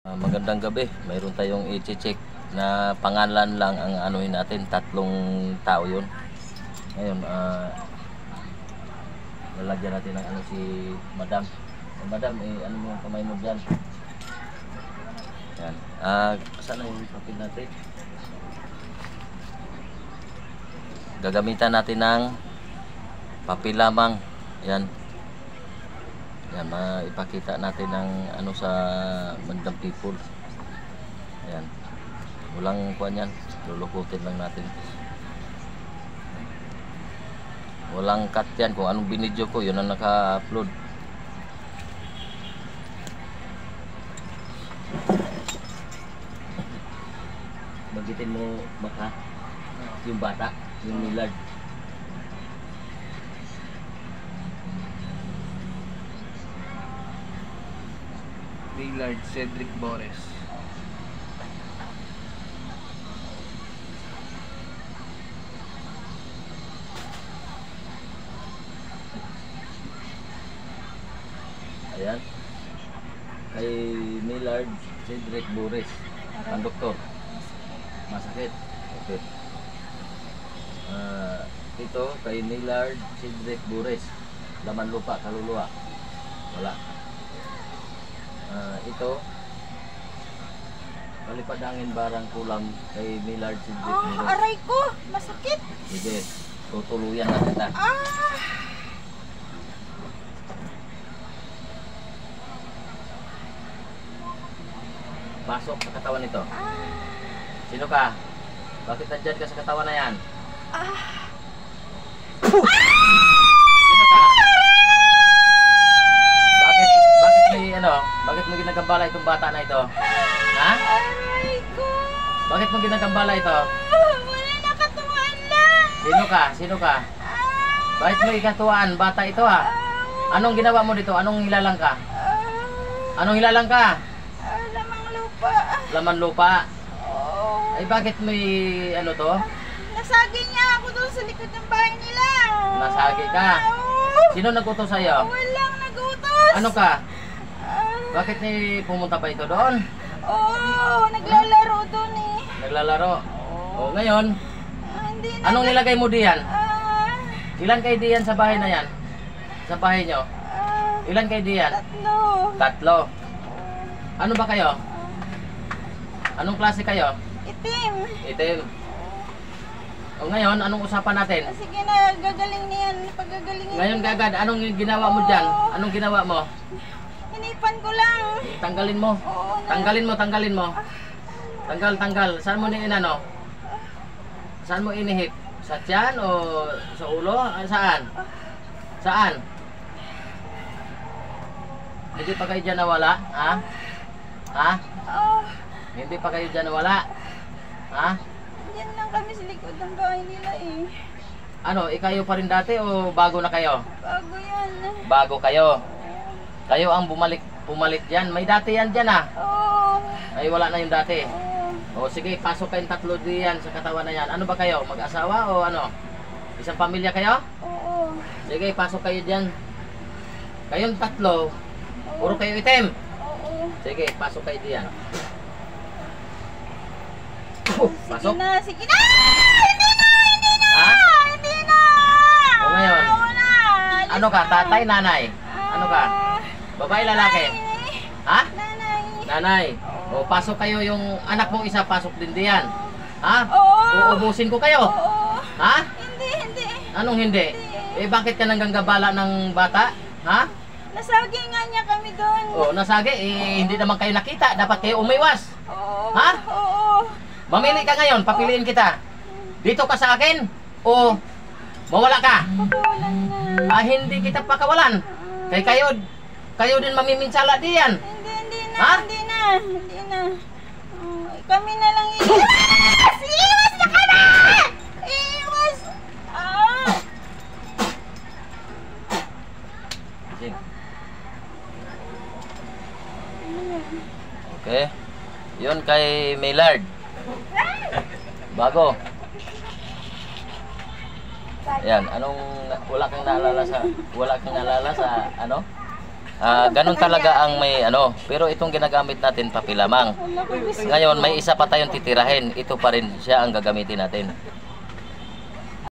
Magandang gabi. Mayroon tayong i-check na pangalan lang ang anuhin natin. 3 tao yun. Ngayon, lalagyan natin ng ano si Madam. Madam, ano mo yung kamay mo dyan? Yan. Saan yung papel natin? Gagamitan natin ng papel lamang. Yan. Yan, maipakita natin ng ano sa Madam People. Ayan. Walang kuwan yan. Lulukutin lang natin. Walang cut yan. Kung anong binidyo ko, yun ang naka-upload. Magitin mo baka yung bata, yung Millard. Millard Cedric Bores. Ayan. Kay Millard Cedric Bores. Ang doktor. Masakit. Okay. Ito kay Millard Cedric Bores. Laman lupa, kaluluwa. Wala. Ito palipadangin barang kulam kay Millard Cedric Bores. Aray ko! Masakit! Sige, tutuluyan na kita. Pasok sa katawan nito. Sino ka? Bakit nandyan ka sa katawan na yan? Sino ka? Bakit may ano? Bakit mo ginagambala itong bata na ito? Ha? Aray ko! Bakit mo ginagambala ito? Wala nakatuwaan lang! Sino ka? Sino ka? Bakit mo ikatuwaan? Bata ito ha? Anong ginawa mo dito? Anong hilalang ka? Anong hilalang ka? Lamang lupa. Laman lupa. Oh. Ay bakit may ano to? Nasagi niya ako doon sa likod ng bahay nila. Nasagi ka? Oh. Sino nag-utos sa'yo? Walang nagutos. Ano ka? Bakit ni pumunta pa ito doon? Naglalaro doon eh. Naglalaro? O ngayon, Hindi na. anong nilagay mo diyan? Ah, Ilan kayo diyan sa bahay na yan? Sa bahay nyo? Ilan kayo diyan? 3. 3. Ano ba kayo? Anong klase kayo? Itim. Itim. O ngayon, anong usapan natin? Sige na, gagaling niyan. Paggagalingin. Ngayon kagad, anong ginawa mo dyan? Anong ginawa mo? Hinipan ko lang. Tanggalin mo. Oo na. Tanggalin mo. Tanggal. Saan mo ni inano? Saan mo inihip? Sa tiyan o sa ulo? Saan? Saan? Hindi pa kayo dyan nawala? Ha? Ha? Oh, Hindi pa kayo dyan nawala? Ha? yan lang kami sa likod ng bahay nila eh. Ano, ikayo pa rin dati o bago na kayo? Bago yan. Bago kayo. Kayo ang pumalit dyan. May dati yan dyan ah. Oh. Ay wala na yung dati. Oh. O sige, pasok kayong 3 diyan sa katawan na yan. Ano ba kayo? Mag-asawa o ano? Isang pamilya kayo? Oo. Sige, pasok kayo dyan. Kayong 3, puro kayo itim. Oo. Sige, pasok kayo diyan. Pasok. Sige na. Hindi na! Ha? Hindi na! O ngayon, Oo na. ano ka? Tatay, nanay? Ano ka? Babae, lalaki? Ha? Nanay. Nanay. O pasok kayo, yung anak mong isa, pasok din diyan. Ha? Oo. Uubusin ko kayo. Oo. Ha? Hindi. Anong hindi? Eh bakit ka nanggagabala ng bata? Ha? Nasagi nga niya kami doon. O nasagi, hindi naman kayo nakita. Dapat kayo umiwas. Oo. Ha? Oo. Mamili ka ngayon, papiliin kita. Dito ka sa akin o mawala ka? Pakawalan na. Hindi kita pakawalan. Kaya kayo din mamiminsala diyan. Hindi na. Ha? Hindi na. Kami na lang iiwas! Iiwas na kami! Iiwas! Sige. Okay. Yun kay Millard. Bago. Ayan, wala kang naalala sa ano? Ganun talaga ang may ano. Pero itong ginagamit natin, papilamang. Wala ko gusto. Ngayon, may isa pa tayong titirahin. Ito pa rin siya ang gagamitin natin.